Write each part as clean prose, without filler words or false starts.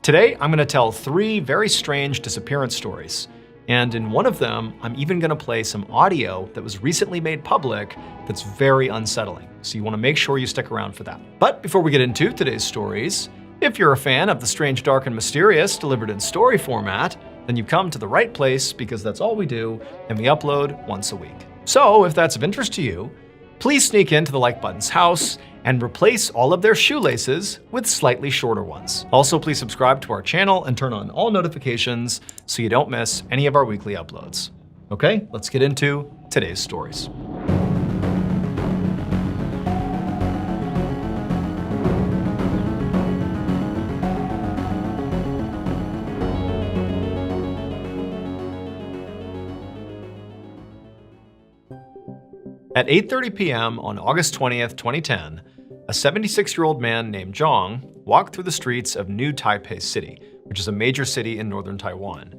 Today, I'm going to tell 3 very strange disappearance stories. And in one of them, I'm even going to play some audio that was recently made public that's very unsettling. So you want to make sure you stick around for that. But before we get into today's stories, if you're a fan of the strange, dark, and mysterious delivered in story format, then you've come to the right place because that's all we do, and we upload once a week. So if that's of interest to you, please sneak into the like button's house and replace all of their shoelaces with slightly shorter ones. Also, please subscribe to our channel and turn on all notifications so you don't miss any of our weekly uploads. Okay, let's get into today's stories. At 8:30 p.m. on August 20th, 2010, a 76-year-old man named Zhang walked through the streets of New Taipei City, which is a major city in northern Taiwan.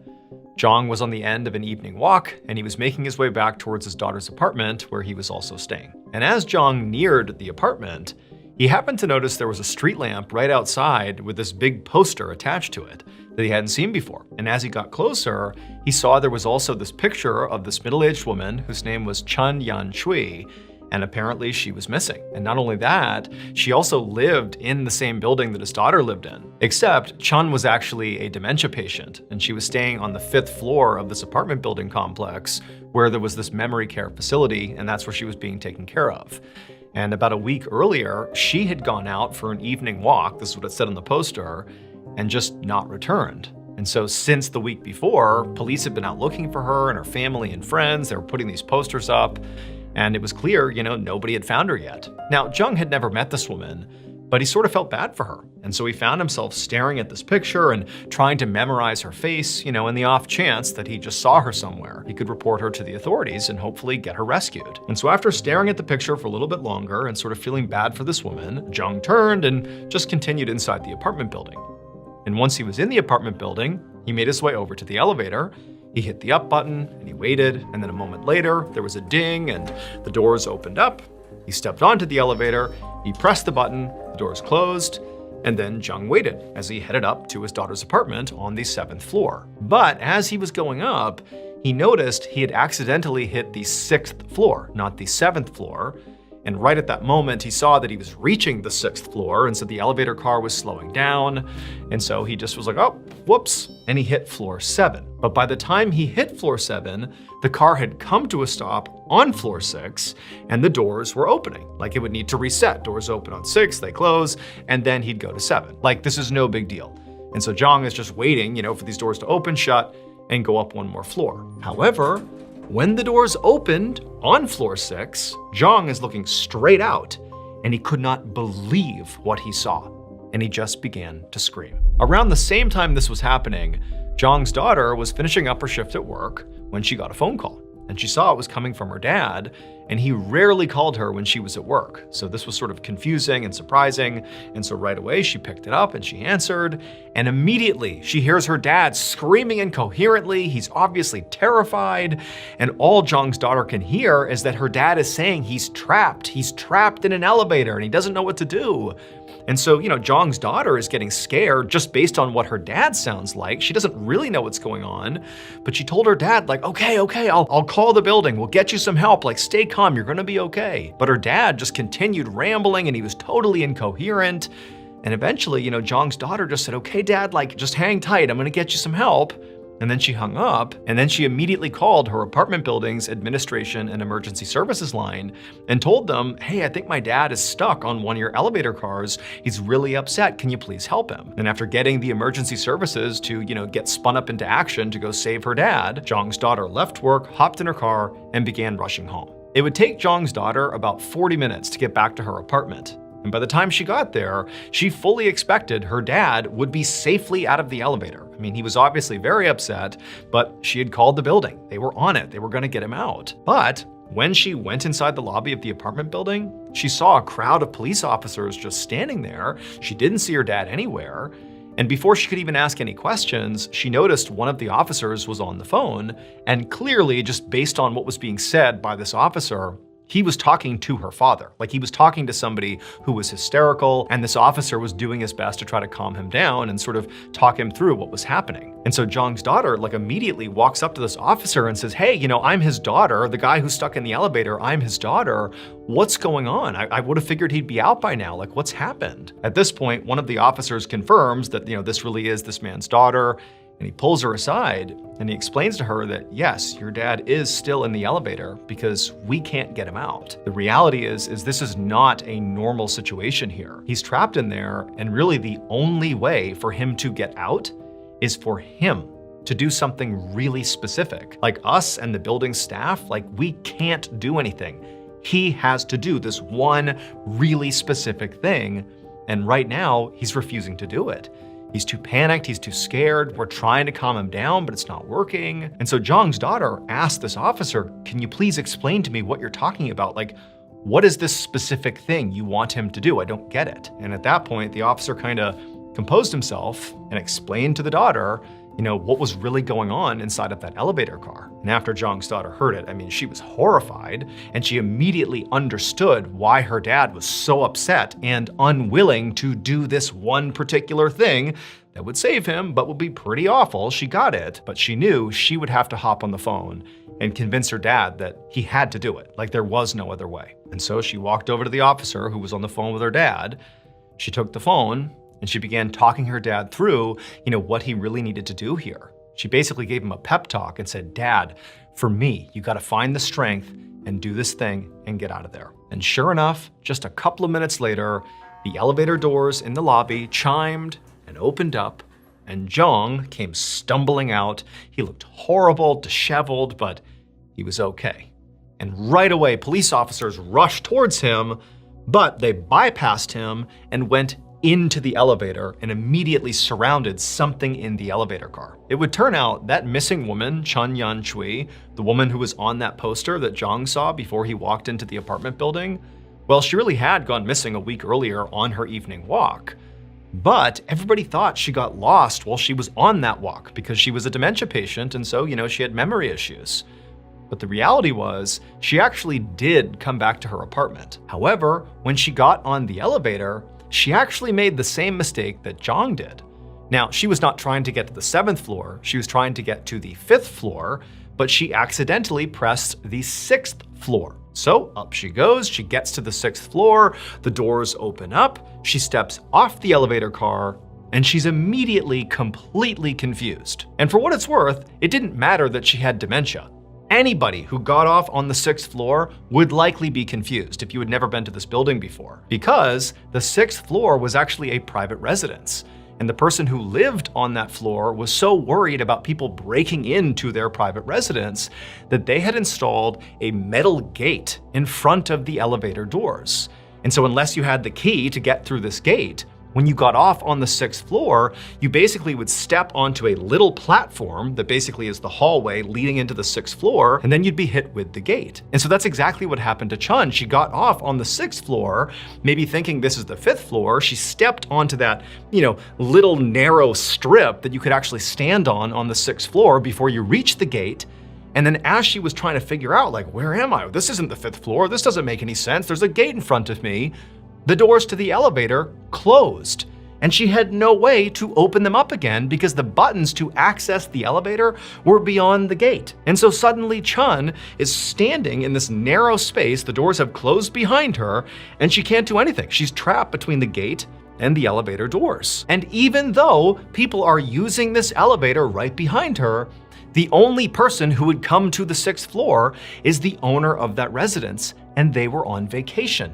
Zhang was on the end of an evening walk, and he was making his way back towards his daughter's apartment, where he was also staying. And as Zhang neared the apartment, he happened to notice there was a street lamp right outside with this big poster attached to it that he hadn't seen before. And as he got closer, he saw there was also this picture of this middle-aged woman whose name was Chen Yan-Chui, and apparently she was missing. And not only that, she also lived in the same building that his daughter lived in. Except Chen was actually a dementia patient, and she was staying on the 5th floor of this apartment building complex where there was this memory care facility, and that's where she was being taken care of. And about a week earlier, she had gone out for an evening walk, this is what it said on the poster, and just not returned. And so since the week before, police had been out looking for her and her family and friends. They were putting these posters up, and it was clear, nobody had found her yet. Now, Zhang had never met this woman, but he sort of felt bad for her. And so he found himself staring at this picture and trying to memorize her face, in the off chance that he just saw her somewhere. He could report her to the authorities and hopefully get her rescued. And so after staring at the picture for a little bit longer and sort of feeling bad for this woman, Zhang turned and just continued inside the apartment building. And once he was in the apartment building, he made his way over to the elevator. He hit the up button and he waited, and then a moment later, there was a ding and the doors opened up. He stepped onto the elevator, he pressed the button, the doors closed, and then Zhang waited as he headed up to his daughter's apartment on the 7th floor. But as he was going up, he noticed he had accidentally hit the 6th floor, not the 7th floor. And right at that moment, he saw that he was reaching the 6th floor, and so the elevator car was slowing down. And so he just was like, oh, whoops, and he hit floor 7. But by the time he hit floor 7, the car had come to a stop on floor 6, and the doors were opening. Like it would need to reset. Doors open on 6, they close, and then he'd go to 7. Like this is no big deal. And so Zhang is just waiting, for these doors to open, shut, and go up one more floor. However, when the doors opened on floor 6, Zhang is looking straight out, and he could not believe what he saw, and he just began to scream. Around the same time this was happening, Zhang's daughter was finishing up her shift at work when she got a phone call, and she saw it was coming from her dad, and he rarely called her when she was at work. So this was sort of confusing and surprising, and so right away she picked it up and she answered, and immediately she hears her dad screaming incoherently. He's obviously terrified, and all Zhang's daughter can hear is that her dad is saying he's trapped in an elevator and he doesn't know what to do. And so, Zhang's daughter is getting scared just based on what her dad sounds like. She doesn't really know what's going on, but she told her dad, like, okay, I'll call the building. We'll get you some help. Like, stay calm. You're gonna be okay. But her dad just continued rambling and he was totally incoherent. And eventually, Zhang's daughter just said, okay, dad, like, just hang tight. I'm gonna get you some help. And then she hung up, and then she immediately called her apartment building's administration and emergency services line and told them, hey, I think my dad is stuck on one of your elevator cars. He's really upset. Can you please help him? And after getting the emergency services to, get spun up into action to go save her dad, Zhang's daughter left work, hopped in her car, and began rushing home. It would take Zhang's daughter about 40 minutes to get back to her apartment. And by the time she got there, she fully expected her dad would be safely out of the elevator. I mean, he was obviously very upset, but she had called the building. They were on it. They were going to get him out. But when she went inside the lobby of the apartment building, she saw a crowd of police officers just standing there. She didn't see her dad anywhere. And before she could even ask any questions, she noticed one of the officers was on the phone. And clearly, just based on what was being said by this officer, he was talking to her father. Like, he was talking to somebody who was hysterical, and this officer was doing his best to try to calm him down and sort of talk him through what was happening. And so Zhang's daughter, like, immediately walks up to this officer and says, hey, you know, I'm his daughter, the guy who's stuck in the elevator, I'm his daughter. What's going on? I would have figured he'd be out by now. Like, what's happened? At this point, one of the officers confirms that, you know, this really is this man's daughter. And he pulls her aside and he explains to her that, yes, your dad is still in the elevator because we can't get him out. The reality is this is not a normal situation here. He's trapped in there, and really the only way for him to get out is for him to do something really specific. Like, us and the building staff, like, we can't do anything. He has to do this one really specific thing, and right now he's refusing to do it. He's too panicked, he's too scared, we're trying to calm him down, but it's not working. And so Zhang's daughter asked this officer, can you please explain to me what you're talking about? Like, what is this specific thing you want him to do? I don't get it. And at that point, the officer kind of composed himself and explained to the daughter, you know, what was really going on inside of that elevator car. And after Zhang's daughter heard it, I mean, she was horrified, and she immediately understood why her dad was so upset and unwilling to do this one particular thing that would save him, but would be pretty awful. She got it, but she knew she would have to hop on the phone and convince her dad that he had to do it, like there was no other way. And so she walked over to the officer who was on the phone with her dad. She took the phone and she began talking her dad through, you know, what he really needed to do here. She basically gave him a pep talk and said, Dad, for me, you gotta find the strength and do this thing and get out of there. And sure enough, just a couple of minutes later, the elevator doors in the lobby chimed and opened up, and Zhang came stumbling out. He looked horrible, disheveled, but he was okay. And right away, police officers rushed towards him, but they bypassed him and went into the elevator and immediately surrounded something in the elevator car. It would turn out that missing woman, Chun Yan Chui, the woman who was on that poster that Zhang saw before he walked into the apartment building, well, she really had gone missing a week earlier on her evening walk. But everybody thought she got lost while she was on that walk because she was a dementia patient, and so, you know, she had memory issues. But the reality was, she actually did come back to her apartment. However, when she got on the elevator, she actually made the same mistake that Zhang did. Now, she was not trying to get to the 7th floor, she was trying to get to the 5th floor, but she accidentally pressed the 6th floor. So up she goes, she gets to the 6th floor, the doors open up, she steps off the elevator car, and she's immediately completely confused. And for what it's worth, it didn't matter that she had dementia. Anybody who got off on the 6th floor would likely be confused if you had never been to this building before, because the 6th floor was actually a private residence. And the person who lived on that floor was so worried about people breaking into their private residence that they had installed a metal gate in front of the elevator doors. And so unless you had the key to get through this gate, when you got off on the 6th floor, you basically would step onto a little platform that basically is the hallway leading into the 6th floor, and then you'd be hit with the gate. And so that's exactly what happened to Chun. She got off on the 6th floor, maybe thinking this is the 5th floor. She stepped onto that, you know, little narrow strip that you could actually stand on the 6th floor before you reach the gate. And then as she was trying to figure out, like, where am I? This isn't the 5th floor. This doesn't make any sense. There's a gate in front of me. The doors to the elevator closed, and she had no way to open them up again because the buttons to access the elevator were beyond the gate. And so suddenly Chun is standing in this narrow space, the doors have closed behind her, and she can't do anything. She's trapped between the gate and the elevator doors. And even though people are using this elevator right behind her, the only person who would come to the 6th floor is the owner of that residence, and they were on vacation.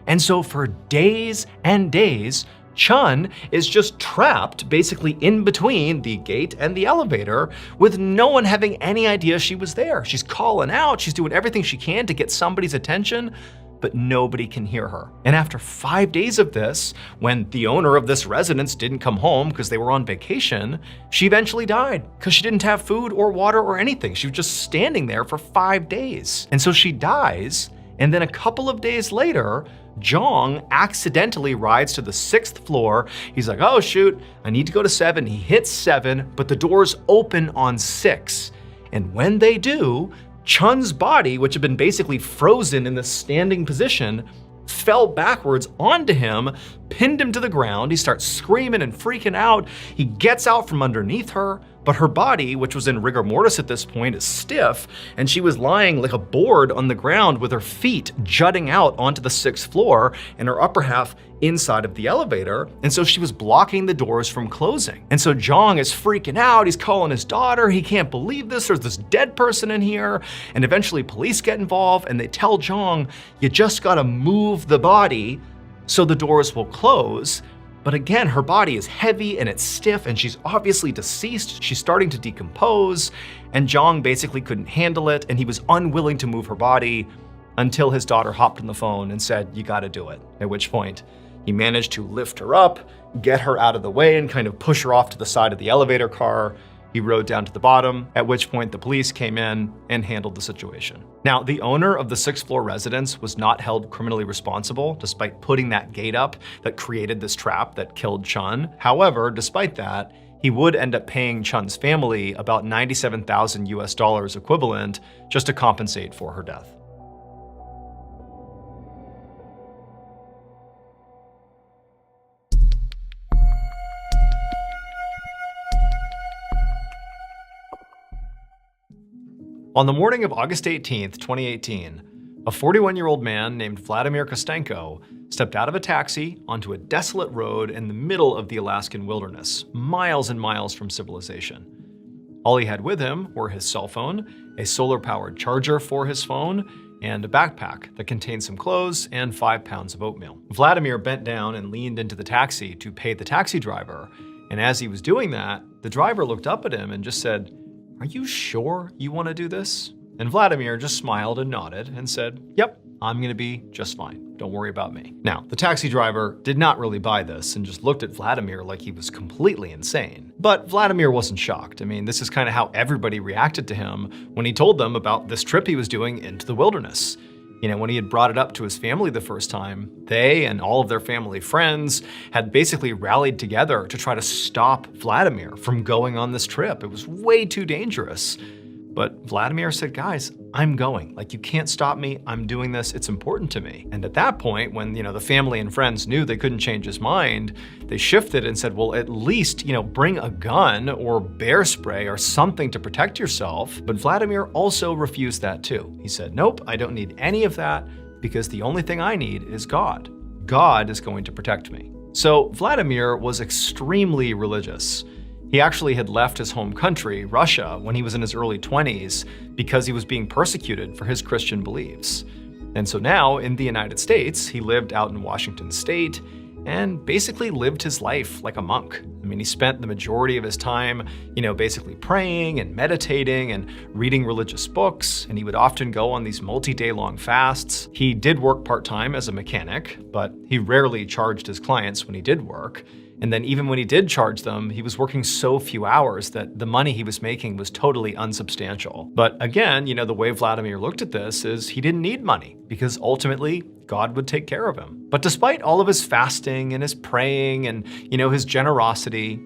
And so for days and days, Chun is just trapped basically in between the gate and the elevator with no one having any idea she was there. She's calling out, she's doing everything she can to get somebody's attention, but nobody can hear her. And after 5 days of this, when the owner of this residence didn't come home because they were on vacation, she eventually died because she didn't have food or water or anything. She was just standing there for 5 days. And so she dies, and then a couple of days later, Zhang accidentally rides to the 6th floor. He's like, oh shoot, I need to go to 7. He hits 7, but the doors open on 6. And when they do, Chun's body, which had been basically frozen in this standing position, fell backwards onto him, pinned him to the ground. He starts screaming and freaking out. He gets out from underneath her, but her body, which was in rigor mortis at this point, is stiff, and she was lying like a board on the ground with her feet jutting out onto the 6th floor and her upper half inside of the elevator. And so she was blocking the doors from closing. And so Jong is freaking out. He's calling his daughter. He can't believe this. There's this dead person in here. And eventually police get involved and they tell Jong, you just gotta move the body so the doors will close. But again, her body is heavy and it's stiff and she's obviously deceased. She's starting to decompose, and Jong basically couldn't handle it, and he was unwilling to move her body until his daughter hopped on the phone and said, you gotta do it. At which point he managed to lift her up, get her out of the way, and kind of push her off to the side of the elevator car. He rode down to the bottom, at which point the police came in and handled the situation. Now, the owner of the 6th floor residence was not held criminally responsible, despite putting that gate up that created this trap that killed Chun. However, despite that, he would end up paying Chun's family about $97,000 US equivalent just to compensate for her death. On the morning of August 18th, 2018, a 41-year-old man named Vladimir Kostenko stepped out of a taxi onto a desolate road in the middle of the Alaskan wilderness, miles and miles from civilization. All he had with him were his cell phone, a solar-powered charger for his phone, and a backpack that contained some clothes and 5 pounds of oatmeal. Vladimir bent down and leaned into the taxi to pay the taxi driver, and as he was doing that, the driver looked up at him and just said, "Are you sure you want to do this?" And Vladimir just smiled and nodded and said, "Yep, I'm gonna be just fine. Don't worry about me." Now, the taxi driver did not really buy this and just looked at Vladimir like he was completely insane. But Vladimir wasn't shocked. I mean, this is kind of how everybody reacted to him when he told them about this trip he was doing into the wilderness. You know, when he had brought it up to his family the first time, they and all of their family friends had basically rallied together to try to stop Vladimir from going on this trip. It was way too dangerous. But Vladimir said, "Guys, I'm going. Like, you can't stop me. I'm doing this. It's important to me." And at that point, when, the family and friends knew they couldn't change his mind, they shifted and said, well, at least, bring a gun or bear spray or something to protect yourself. But Vladimir also refused that too. He said, "Nope, I don't need any of that because the only thing I need is God. God is going to protect me." So Vladimir was extremely religious. He actually had left his home country, Russia, when he was in his early 20s because he was being persecuted for his Christian beliefs. And so now, in the United States, he lived out in Washington State and basically lived his life like a monk. I mean, he spent the majority of his time, basically praying and meditating and reading religious books, and he would often go on these multi-day long fasts. He did work part-time as a mechanic, but he rarely charged his clients when he did work. And then even when he did charge them, he was working so few hours that the money he was making was totally unsubstantial. But again, the way Vladimir looked at this is he didn't need money because ultimately God would take care of him. But despite all of his fasting and his praying and, his generosity,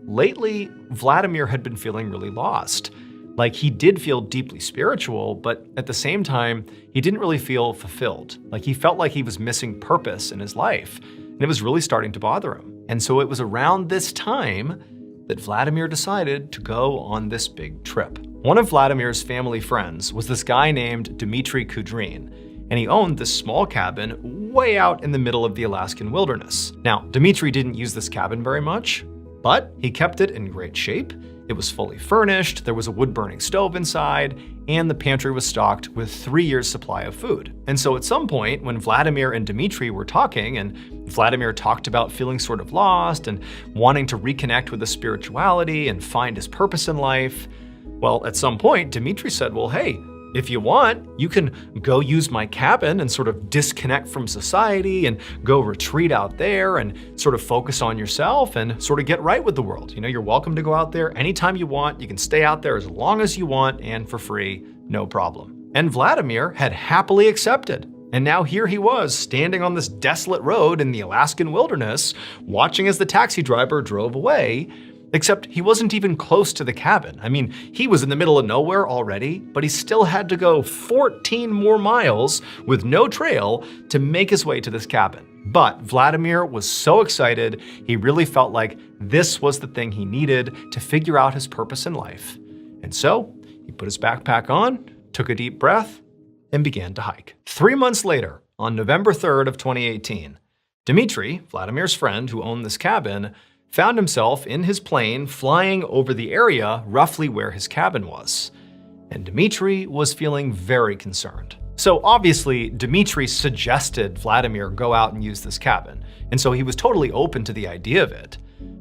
lately Vladimir had been feeling really lost. Like, he did feel deeply spiritual, but at the same time, he didn't really feel fulfilled. Like, he felt like he was missing purpose in his life, and it was really starting to bother him. And so it was around this time that Vladimir decided to go on this big trip. One of Vladimir's family friends was this guy named Dmitry Kudrin, and he owned this small cabin way out in the middle of the Alaskan wilderness. Now, Dmitry didn't use this cabin very much, but he kept it in great shape. It was fully furnished, there was a wood-burning stove inside, and the pantry was stocked with 3 years' supply of food. And so at some point, when Vladimir and Dmitry were talking, and Vladimir talked about feeling sort of lost and wanting to reconnect with his spirituality and find his purpose in life, well, at some point, Dmitry said, well, hey, if you want, you can go use my cabin and sort of disconnect from society and go retreat out there and sort of focus on yourself and sort of get right with the world. You're welcome to go out there anytime you want. You can stay out there as long as you want and for free, no problem. And Vladimir had happily accepted. And now here he was, standing on this desolate road in the Alaskan wilderness, watching as the taxi driver drove away. Except he wasn't even close to the cabin. I mean, he was in the middle of nowhere already, but he still had to go 14 more miles with no trail to make his way to this cabin. But Vladimir was so excited, he really felt like this was the thing he needed to figure out his purpose in life. And so he put his backpack on, took a deep breath, and began to hike. 3 months later, on November 3rd of 2018, Dmitry, Vladimir's friend who owned this cabin, found himself in his plane flying over the area roughly where his cabin was. And Dmitry was feeling very concerned. So obviously, Dmitry suggested Vladimir go out and use this cabin, and so he was totally open to the idea of it.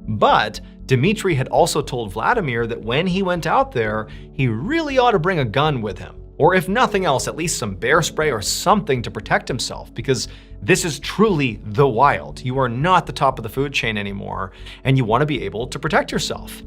But Dmitry had also told Vladimir that when he went out there, he really ought to bring a gun with him. Or if nothing else, at least some bear spray or something to protect himself, because this is truly the wild. You are not the top of the food chain anymore, and you want to be able to protect yourself.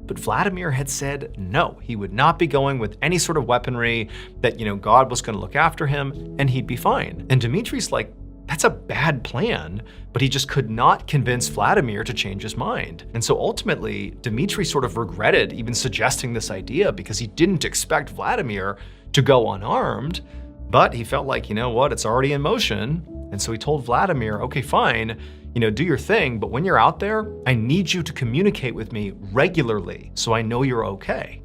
But Vladimir had said no, he would not be going with any sort of weaponry, that, God was going to look after him and he'd be fine. And Dmitry's like, that's a bad plan, but he just could not convince Vladimir to change his mind. And so ultimately, Dmitry sort of regretted even suggesting this idea because he didn't expect Vladimir to go unarmed, but he felt like, it's already in motion. And so he told Vladimir, okay, fine, do your thing, but when you're out there, I need you to communicate with me regularly so I know you're okay.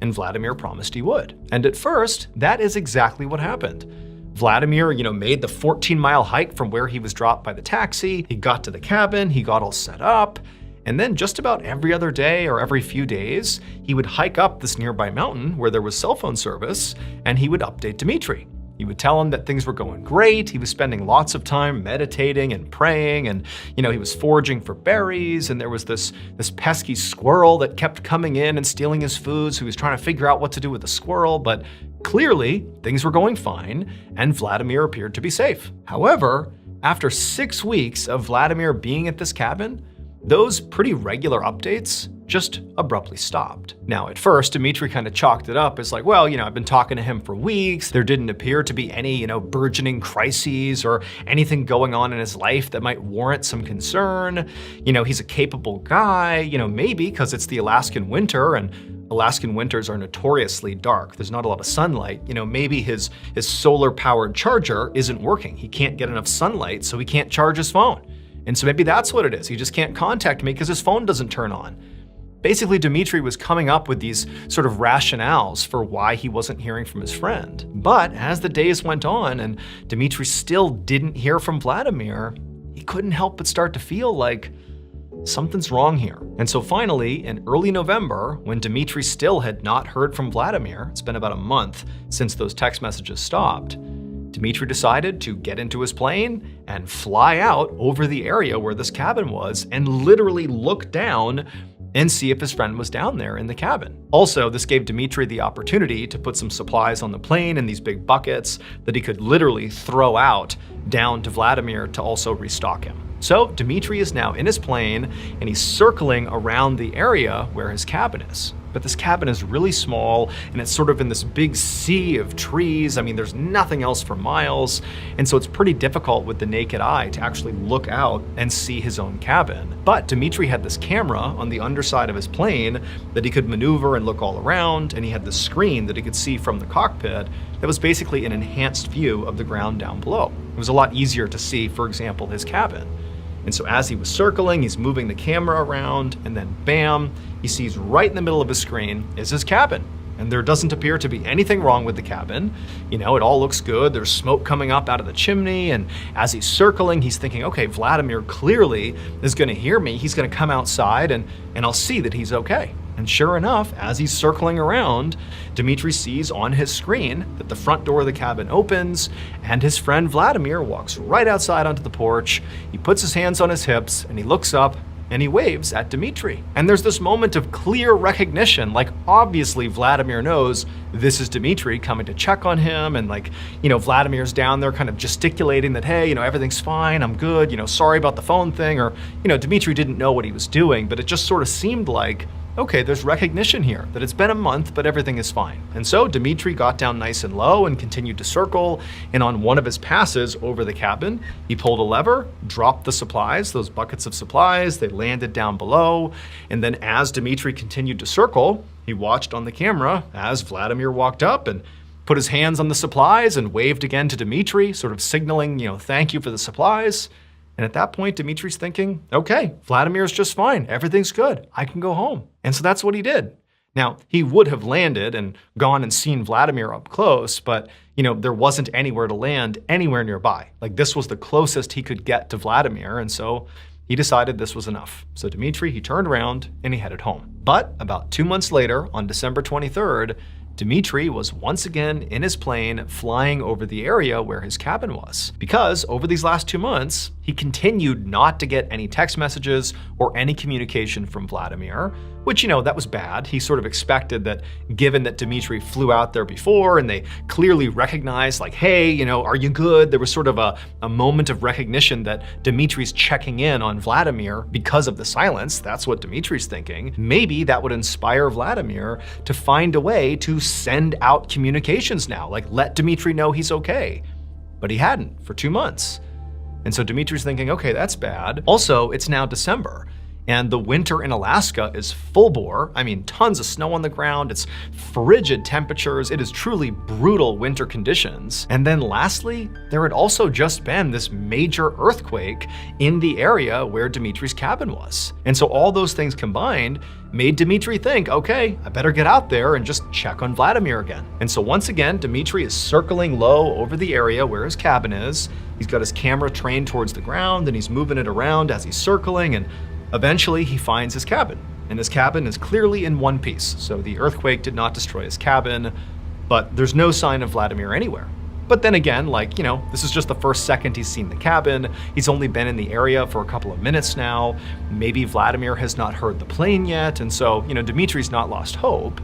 And Vladimir promised he would. And at first, that is exactly what happened. Vladimir, made the 14-mile hike from where he was dropped by the taxi. He got to the cabin, he got all set up, and then just about every other day or every few days, he would hike up this nearby mountain where there was cell phone service, and he would update Dmitry. He would tell him that things were going great. He was spending lots of time meditating and praying, and he was foraging for berries, and there was this pesky squirrel that kept coming in and stealing his food, so he was trying to figure out what to do with the squirrel, but clearly things were going fine, and Vladimir appeared to be safe. However, after 6 weeks of Vladimir being at this cabin, those pretty regular updates just abruptly stopped. Now, at first, Dmitry kind of chalked it up as like, well, I've been talking to him for weeks. There didn't appear to be any, burgeoning crises or anything going on in his life that might warrant some concern. He's a capable guy, maybe because it's the Alaskan winter and Alaskan winters are notoriously dark. There's not a lot of sunlight. Maybe his solar-powered charger isn't working. He can't get enough sunlight, so he can't charge his phone. And so maybe that's what it is. He just can't contact me because his phone doesn't turn on. Basically, Dmitry was coming up with these sort of rationales for why he wasn't hearing from his friend. But as the days went on and Dmitry still didn't hear from Vladimir, he couldn't help but start to feel like something's wrong here. And so finally, in early November, when Dmitry still had not heard from Vladimir, it's been about a month since those text messages stopped, Dmitry decided to get into his plane and fly out over the area where this cabin was and literally look down and see if his friend was down there in the cabin. Also, this gave Dmitry the opportunity to put some supplies on the plane in these big buckets that he could literally throw out down to Vladimir to also restock him. So Dmitry is now in his plane and he's circling around the area where his cabin is. But this cabin is really small and it's sort of in this big sea of trees. I mean, there's nothing else for miles. And so it's pretty difficult with the naked eye to actually look out and see his own cabin. But Dmitry had this camera on the underside of his plane that he could maneuver and look all around. And he had this screen that he could see from the cockpit that was basically an enhanced view of the ground down below. It was a lot easier to see, for example, his cabin. And so as he was circling, he's moving the camera around, and then bam, he sees right in the middle of his screen is his cabin. And there doesn't appear to be anything wrong with the cabin. It all looks good. There's smoke coming up out of the chimney. And as he's circling, he's thinking, okay, Vladimir clearly is going to hear me. He's going to come outside and I'll see that he's okay. And sure enough, as he's circling around, Dmitry sees on his screen that the front door of the cabin opens and his friend Vladimir walks right outside onto the porch. He puts his hands on his hips and he looks up and he waves at Dmitry. And there's this moment of clear recognition, like obviously Vladimir knows this is Dmitry coming to check on him, and Vladimir's down there kind of gesticulating that, hey, everything's fine, I'm good, sorry about the phone thing, or, Dmitry didn't know what he was doing, but it just sort of seemed like okay, there's recognition here, that it's been a month, but everything is fine. And so Dmitry got down nice and low and continued to circle, and on one of his passes over the cabin, he pulled a lever, dropped the supplies, those buckets of supplies, they landed down below, and then as Dmitry continued to circle, he watched on the camera as Vladimir walked up and put his hands on the supplies and waved again to Dmitry, sort of signaling, thank you for the supplies. And at that point, Dmitry's thinking, okay, Vladimir's just fine. Everything's good. I can go home. And so that's what he did. Now, he would have landed and gone and seen Vladimir up close, but there wasn't anywhere to land anywhere nearby. Like, this was the closest he could get to Vladimir, and so he decided this was enough. So Dmitry, he turned around and he headed home. But about 2 months later, on December 23rd, Dmitry was once again in his plane flying over the area where his cabin was. Because over these last 2 months, he continued not to get any text messages or any communication from Vladimir, which, that was bad. He sort of expected that, given that Dmitry flew out there before and they clearly recognized, like, hey, are you good? There was sort of a moment of recognition that Dmitry's checking in on Vladimir because of the silence. That's what Dmitry's thinking. Maybe that would inspire Vladimir to find a way to send out communications now, like let Dmitry know he's okay. But he hadn't for 2 months. And so Dmitry's thinking, okay, that's bad. Also, it's now December. And the winter in Alaska is full bore. I mean, tons of snow on the ground. It's frigid temperatures. It is truly brutal winter conditions. And then lastly, there had also just been this major earthquake in the area where Dmitry's cabin was. And so all those things combined made Dmitry think, okay, I better get out there and just check on Vladimir again. And so once again, Dmitry is circling low over the area where his cabin is. He's got his camera trained towards the ground and he's moving it around as he's circling, and eventually he finds his cabin. And his cabin is clearly in one piece. So the earthquake did not destroy his cabin, but there's no sign of Vladimir anywhere. But then again, this is just the first second he's seen the cabin. He's only been in the area for a couple of minutes now. Maybe Vladimir has not heard the plane yet. And so, Dmitry's not lost hope.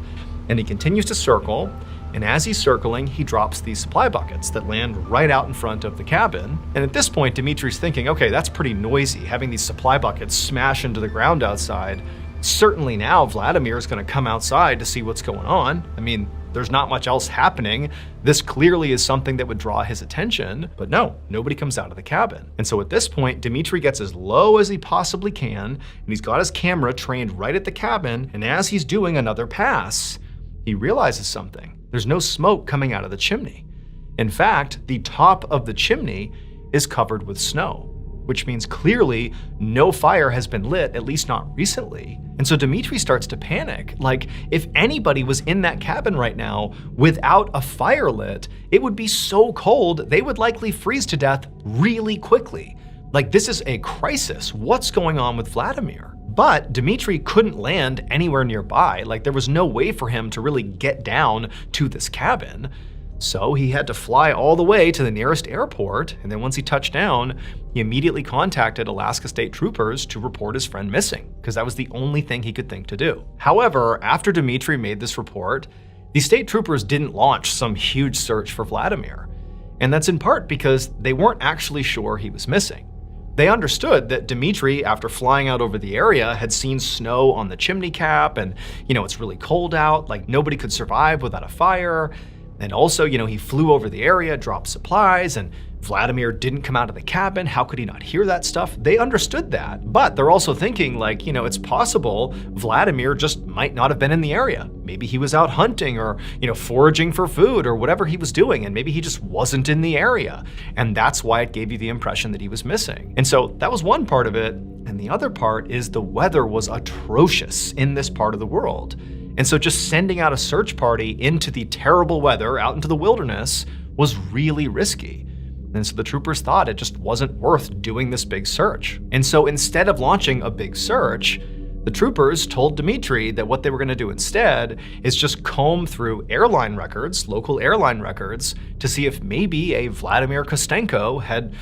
And he continues to circle. And as he's circling, he drops these supply buckets that land right out in front of the cabin. And at this point, Dmitry's thinking, okay, that's pretty noisy, having these supply buckets smash into the ground outside. Certainly now Vladimir is going to come outside to see what's going on. I mean, there's not much else happening. This clearly is something that would draw his attention, but no, nobody comes out of the cabin. And so at this point, Dmitry gets as low as he possibly can, and he's got his camera trained right at the cabin, and as he's doing another pass, he realizes something. There's no smoke coming out of the chimney. In fact, the top of the chimney is covered with snow, which means clearly no fire has been lit, at least not recently. And so Dmitry starts to panic. Like, if anybody was in that cabin right now without a fire lit, it would be so cold, they would likely freeze to death really quickly. Like, this is a crisis. What's going on with Vladimir? But Dmitry couldn't land anywhere nearby. Like, there was no way for him to really get down to this cabin. So he had to fly all the way to the nearest airport, and then once he touched down, he immediately contacted Alaska State Troopers to report his friend missing, because that was the only thing he could think to do. However, after Dmitry made this report, the state troopers didn't launch some huge search for Vladimir. And that's in part because they weren't actually sure he was missing. They understood that Dmitry, after flying out over the area, had seen snow on the chimney cap, and, it's really cold out, like nobody could survive without a fire. And also, he flew over the area, dropped supplies, and Vladimir didn't come out of the cabin. How could he not hear that stuff? They understood that. But they're also thinking, like, it's possible Vladimir just might not have been in the area. Maybe he was out hunting or, foraging for food or whatever he was doing, and maybe he just wasn't in the area. And that's why it gave you the impression that he was missing. And so that was one part of it. And the other part is the weather was atrocious in this part of the world. And so just sending out a search party into the terrible weather out into the wilderness was really risky. And so the troopers thought it just wasn't worth doing this big search. And so instead of launching a big search, the troopers told Dmitry that what they were going to do instead is just comb through airline records, local airline records, to see if maybe a Vladimir Kostenko had,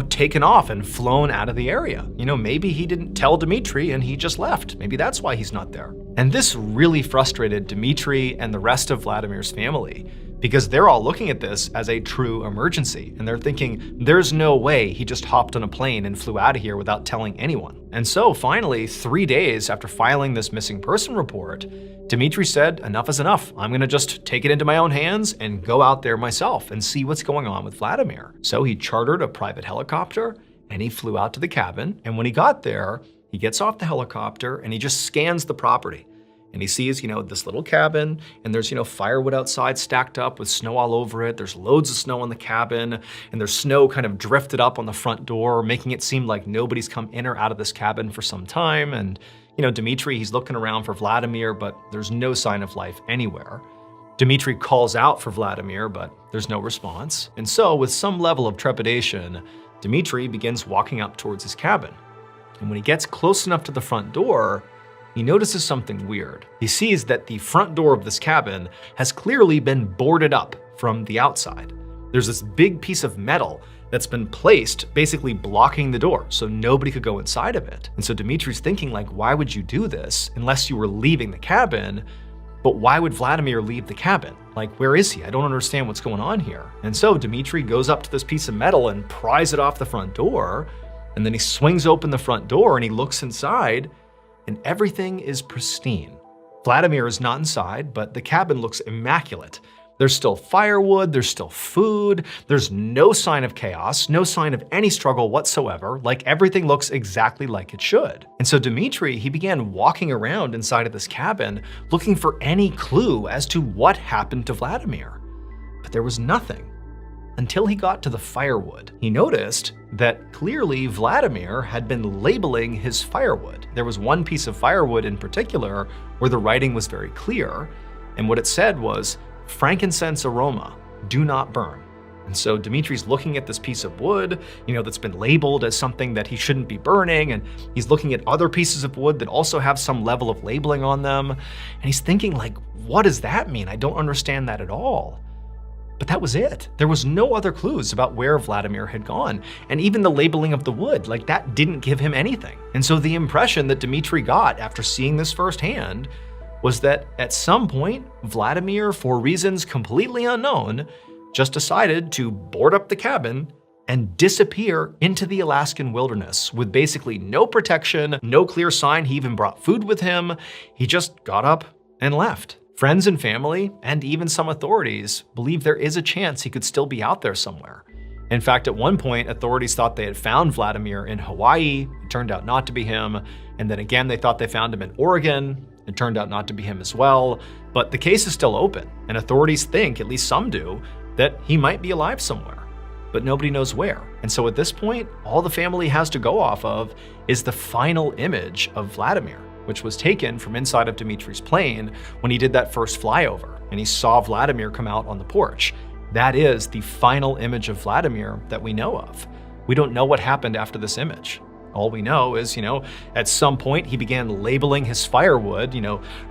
taken off and flown out of the area. Maybe he didn't tell Dmitry and he just left. Maybe that's why he's not there. And this really frustrated Dmitry and the rest of Vladimir's family, because they're all looking at this as a true emergency, and they're thinking, there's no way he just hopped on a plane and flew out of here without telling anyone. And so finally, 3 days after filing this missing person report, Dmitry said, enough is enough. I'm gonna just take it into my own hands and go out there myself and see what's going on with Vladimir. So he chartered a private helicopter and he flew out to the cabin. And when he got there, he gets off the helicopter and he just scans the property. And he sees, this little cabin, and there's, firewood outside stacked up with snow all over it. There's loads of snow on the cabin, and there's snow kind of drifted up on the front door, making it seem like nobody's come in or out of this cabin for some time. And, Dmitry, he's looking around for Vladimir, but there's no sign of life anywhere. Dmitry calls out for Vladimir, but there's no response. And so, with some level of trepidation, Dmitry begins walking up towards his cabin. And when he gets close enough to the front door, he notices something weird. He sees that the front door of this cabin has clearly been boarded up from the outside. There's this big piece of metal that's been placed, basically blocking the door, so nobody could go inside of it. And so Dmitry's thinking, why would you do this unless you were leaving the cabin? But why would Vladimir leave the cabin? Where is he? I don't understand what's going on here. And so Dmitry goes up to this piece of metal and pries it off the front door, and then he swings open the front door and he looks inside, and everything is pristine. Vladimir is not inside, but the cabin looks immaculate. There's still firewood, there's still food, there's no sign of chaos, no sign of any struggle whatsoever, everything looks exactly like it should. And so Dmitry, he began walking around inside of this cabin, looking for any clue as to what happened to Vladimir. But there was nothing. Until he got to the firewood. He noticed that clearly Vladimir had been labeling his firewood. There was one piece of firewood in particular where the writing was very clear, and what it said was, frankincense aroma, do not burn. And so Dmitry's looking at this piece of wood, that's been labeled as something that he shouldn't be burning, and he's looking at other pieces of wood that also have some level of labeling on them, and he's thinking, what does that mean? I don't understand that at all. But that was it. There was no other clues about where Vladimir had gone. And even the labeling of the wood, that didn't give him anything. And so the impression that Dmitry got after seeing this firsthand was that at some point, Vladimir, for reasons completely unknown, just decided to board up the cabin and disappear into the Alaskan wilderness with basically no protection, no clear sign he even brought food with him. He just got up and left. Friends and family, and even some authorities, believe there is a chance he could still be out there somewhere. In fact, at one point, authorities thought they had found Vladimir in Hawaii. It turned out not to be him. And then again, they thought they found him in Oregon. It turned out not to be him as well. But the case is still open, and authorities think, at least some do, that he might be alive somewhere. But nobody knows where. And so at this point, all the family has to go off of is the final image of Vladimir, which was taken from inside of Dmitry's plane when he did that first flyover, and he saw Vladimir come out on the porch. That is the final image of Vladimir that we know of. We don't know what happened after this image. All we know is, at some point he began labeling his firewood,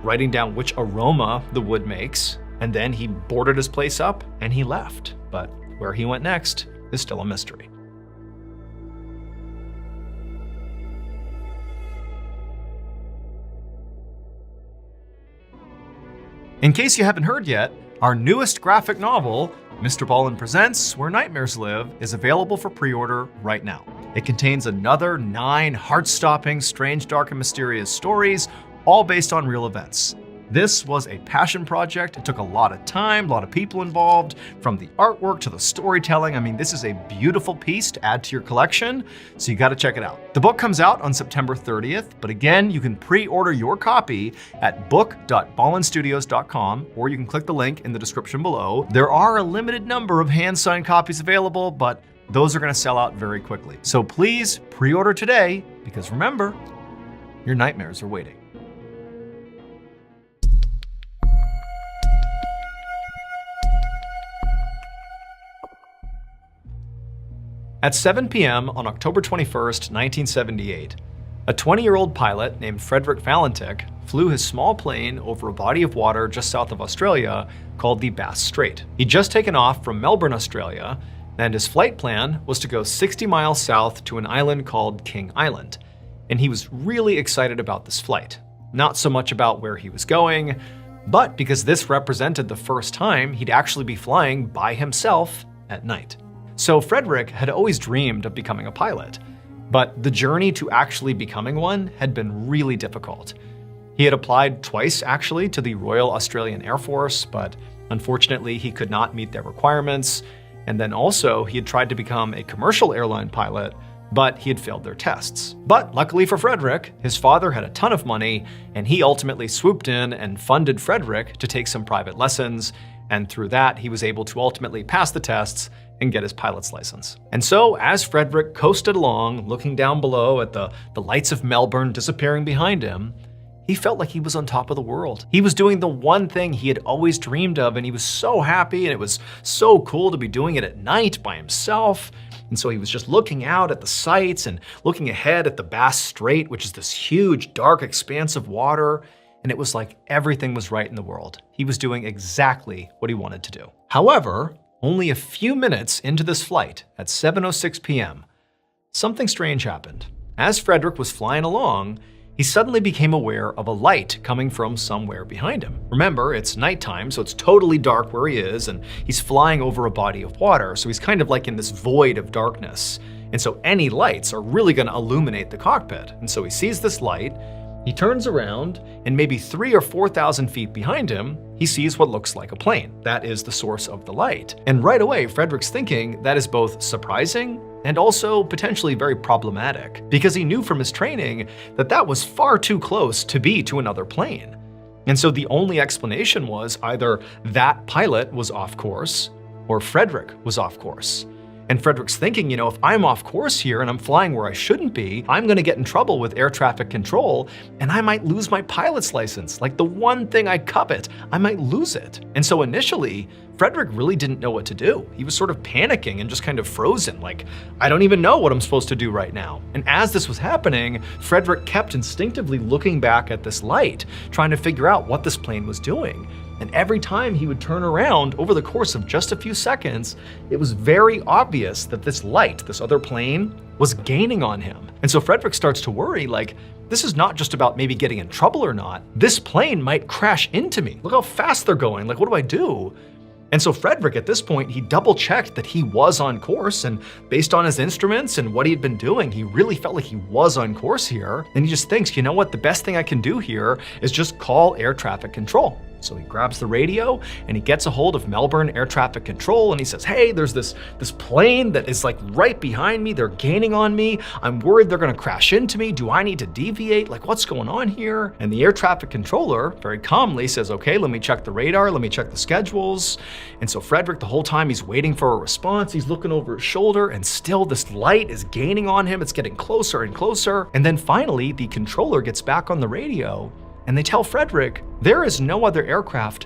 writing down which aroma the wood makes, and then he boarded his place up and he left. But where he went next is still a mystery. In case you haven't heard yet, our newest graphic novel, Mr. Ballin Presents Where Nightmares Live, is available for pre-order right now. It contains another 9 heart-stopping, strange, dark, and mysterious stories, all based on real events. This was a passion project. It took a lot of time, a lot of people involved, from the artwork to the storytelling. I mean, this is a beautiful piece to add to your collection, so you gotta check it out. The book comes out on September 30th, but again, you can pre-order your copy at book.ballinstudios.com, or you can click the link in the description below. There are a limited number of hand-signed copies available, but those are gonna sell out very quickly. So please pre-order today, because remember, your nightmares are waiting. At 7 p.m. on October 21st, 1978, a 20-year-old pilot named Frederick Valentik flew his small plane over a body of water just south of Australia called the Bass Strait. He'd just taken off from Melbourne, Australia, and his flight plan was to go 60 miles south to an island called King Island. And he was really excited about this flight. Not so much about where he was going, but because this represented the first time he'd actually be flying by himself at night. So Frederick had always dreamed of becoming a pilot, but the journey to actually becoming one had been really difficult. He had applied twice, actually, to the Royal Australian Air Force, but unfortunately he could not meet their requirements. And then also, he had tried to become a commercial airline pilot, but he had failed their tests. But luckily for Frederick, his father had a ton of money, and he ultimately swooped in and funded Frederick to take some private lessons, and through that, he was able to ultimately pass the tests and get his pilot's license. And so, as Frederick coasted along, looking down below at the lights of Melbourne disappearing behind him, he felt like he was on top of the world. He was doing the one thing he had always dreamed of, and he was so happy, and it was so cool to be doing it at night by himself. And so he was just looking out at the sights and looking ahead at the Bass Strait, which is this huge, dark expanse of water. And it was like everything was right in the world. He was doing exactly what he wanted to do. However, only a few minutes into this flight, at 7:06 p.m., something strange happened. As Frederick was flying along, he suddenly became aware of a light coming from somewhere behind him. Remember, it's nighttime, so it's totally dark where he is, and he's flying over a body of water, so he's kind of like in this void of darkness. And so any lights are really gonna illuminate the cockpit. And so he sees this light, he turns around, and maybe 3,000 or 4,000 feet behind him, he sees what looks like a plane. That is the source of the light. And right away, Frederick's thinking that is both surprising and also potentially very problematic, because he knew from his training that that was far too close to be to another plane. And so the only explanation was either that pilot was off course or Frederick was off course. And Frederick's thinking, if I'm off course here and I'm flying where I shouldn't be, I'm gonna get in trouble with air traffic control and I might lose my pilot's license. Like the one thing I covet, I might lose it. And so initially, Frederick really didn't know what to do. He was sort of panicking and just kind of frozen, like, I don't even know what I'm supposed to do right now. And as this was happening, Frederick kept instinctively looking back at this light, trying to figure out what this plane was doing. And every time he would turn around over the course of just a few seconds, it was very obvious that this light, this other plane, was gaining on him. And so Frederick starts to worry, like, this is not just about maybe getting in trouble or not. This plane might crash into me. Look how fast they're going. Like, what do I do? And so Frederick, at this point, he double checked that he was on course, and based on his instruments and what he had been doing, he really felt like he was on course here. And he just thinks, you know what, the best thing I can do here is just call air traffic control. So he grabs the radio and he gets a hold of Melbourne Air Traffic Control and he says, hey, there's this plane that is like right behind me. They're gaining on me. I'm worried they're gonna crash into me. Do I need to deviate? Like, what's going on here? And the air traffic controller very calmly says, okay, let me check the radar. Let me check the schedules. And so Frederick, the whole time he's waiting for a response, he's looking over his shoulder and still this light is gaining on him. It's getting closer and closer. And then finally the controller gets back on the radio and they tell Frederick, there is no other aircraft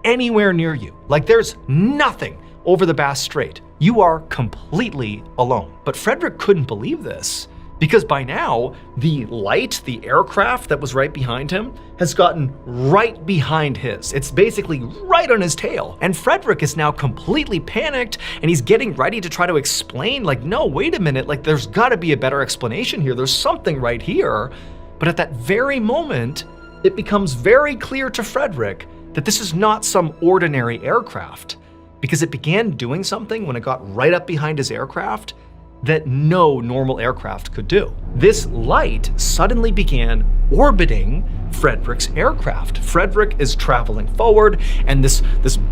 anywhere near you. Like there's nothing over the Bass Strait. You are completely alone. But Frederick couldn't believe this because by now the light, the aircraft that was right behind him has gotten right behind his. It's basically right on his tail. And Frederick is now completely panicked and he's getting ready to try to explain like, no, wait a minute, like there's gotta be a better explanation here. There's something right here. But at that very moment, it becomes very clear to Frederick that this is not some ordinary aircraft, because it began doing something when it got right up behind his aircraft that no normal aircraft could do. This light suddenly began orbiting Frederick's aircraft. Frederick is traveling forward, and this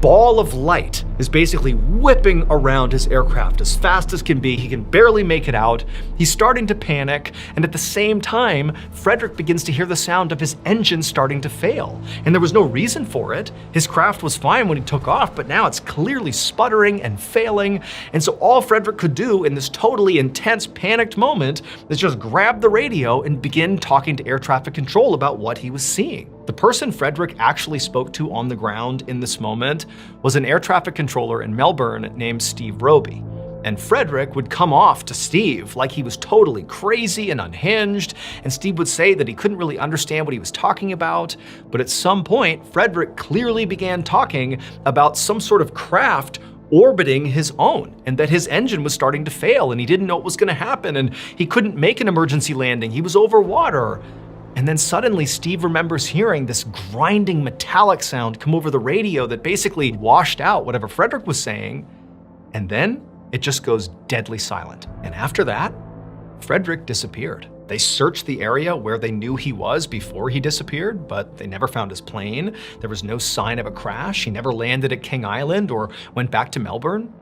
ball of light is basically whipping around his aircraft as fast as can be. He can barely make it out. He's starting to panic, and at the same time, Frederick begins to hear the sound of his engine starting to fail. And there was no reason for it. His craft was fine when he took off, but now it's clearly sputtering and failing. And so all Frederick could do in this totally intense, panicked moment is just grab the radio and begin talking to air traffic control about what he was seeing. The person Frederick actually spoke to on the ground in this moment was an air traffic controller in Melbourne named Steve Roby. And Frederick would come off to Steve like he was totally crazy and unhinged, and Steve would say that he couldn't really understand what he was talking about. But at some point, Frederick clearly began talking about some sort of craft orbiting his own, and that his engine was starting to fail and he didn't know what was going to happen and he couldn't make an emergency landing. He was over water. And then suddenly Steve remembers hearing this grinding metallic sound come over the radio that basically washed out whatever Frederick was saying. And then it just goes deadly silent. And after that, Frederick disappeared. They searched the area where they knew he was before he disappeared, but they never found his plane. There was no sign of a crash. He never landed at King Island or went back to Melbourne.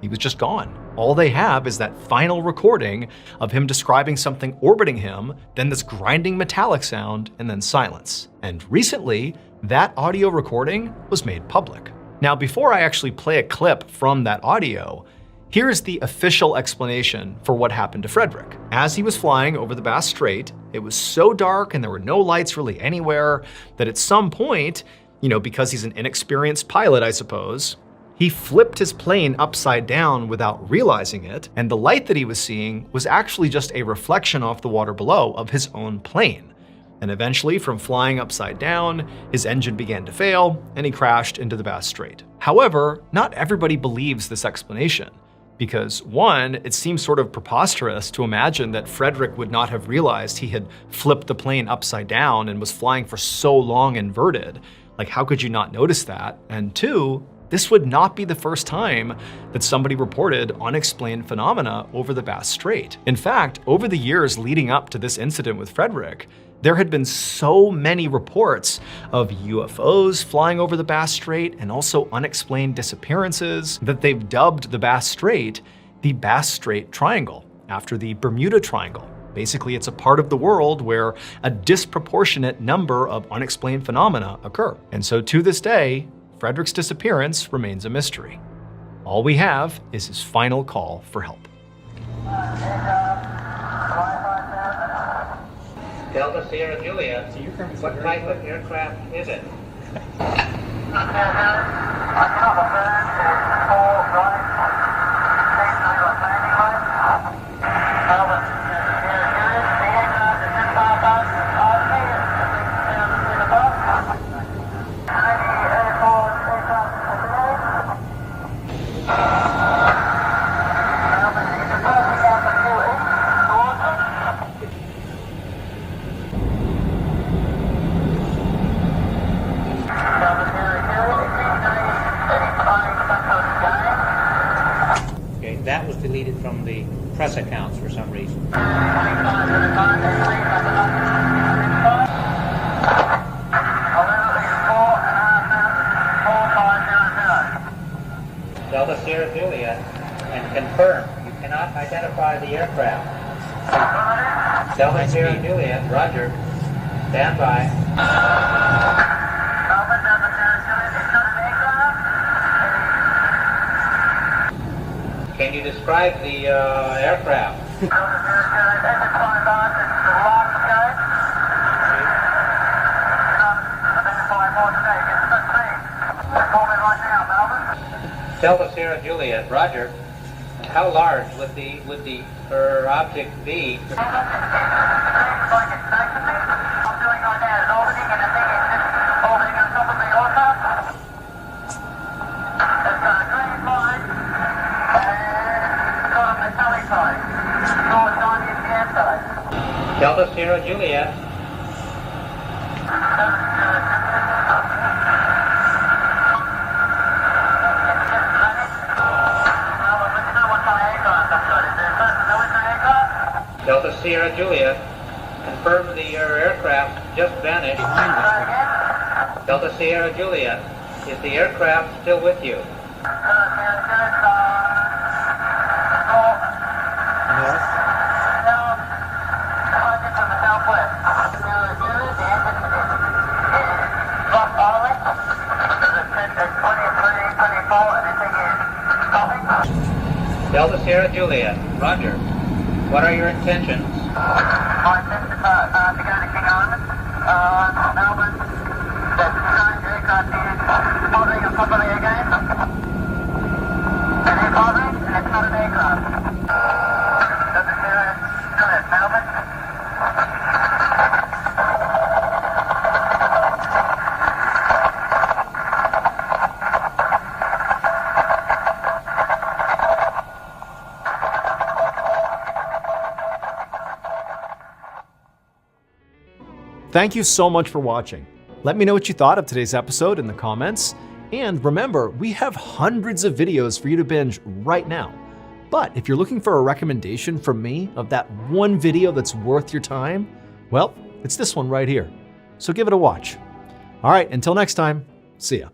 He was just gone. All they have is that final recording of him describing something orbiting him, then this grinding metallic sound, and then silence. And recently, that audio recording was made public. Now, before I actually play a clip from that audio, here's the official explanation for what happened to Frederick. As he was flying over the Bass Strait, it was so dark and there were no lights really anywhere that at some point, because he's an inexperienced pilot, I suppose, he flipped his plane upside down without realizing it, and the light that he was seeing was actually just a reflection off the water below of his own plane. And eventually, from flying upside down, his engine began to fail, and he crashed into the Bass Strait. However, not everybody believes this explanation, because one, it seems sort of preposterous to imagine that Frederick would not have realized he had flipped the plane upside down and was flying for so long inverted. Like, how could you not notice that? And two, this would not be the first time that somebody reported unexplained phenomena over the Bass Strait. In fact, over the years leading up to this incident with Frederick, there had been so many reports of UFOs flying over the Bass Strait and also unexplained disappearances that they've dubbed the Bass Strait the Bass Strait Triangle, after the Bermuda Triangle. Basically, it's a part of the world where a disproportionate number of unexplained phenomena occur. And so to this day, Frederick's disappearance remains a mystery. All we have is his final call for help. Delta Sierra Juliet, what type of aircraft is it? That was deleted from the press accounts for some reason. Delta Sierra Juliet, and confirm you cannot identify the aircraft. Delta Sierra Juliet, roger. Stand by. Can you describe the aircraft? Delta Sierra Juliet, roger. How large would the object be? Delta Sierra Juliet. Delta Sierra Juliet, confirm the aircraft just vanished. Delta Sierra Juliet, is the aircraft still with you? Delta Sierra Juliet, roger. What are your intentions? My intention is to go to King Island, Melbourne, the strange aircraft is bothering and properly again. And they're bothering, and it's not an aircraft. Delta Sierra Juliet, Melbourne. Thank you so much for watching. Let me know what you thought of today's episode in the comments. And remember, we have hundreds of videos for you to binge right now. But if you're looking for a recommendation from me of that one video that's worth your time, well, it's this one right here. So give it a watch. All right, until next time, see ya.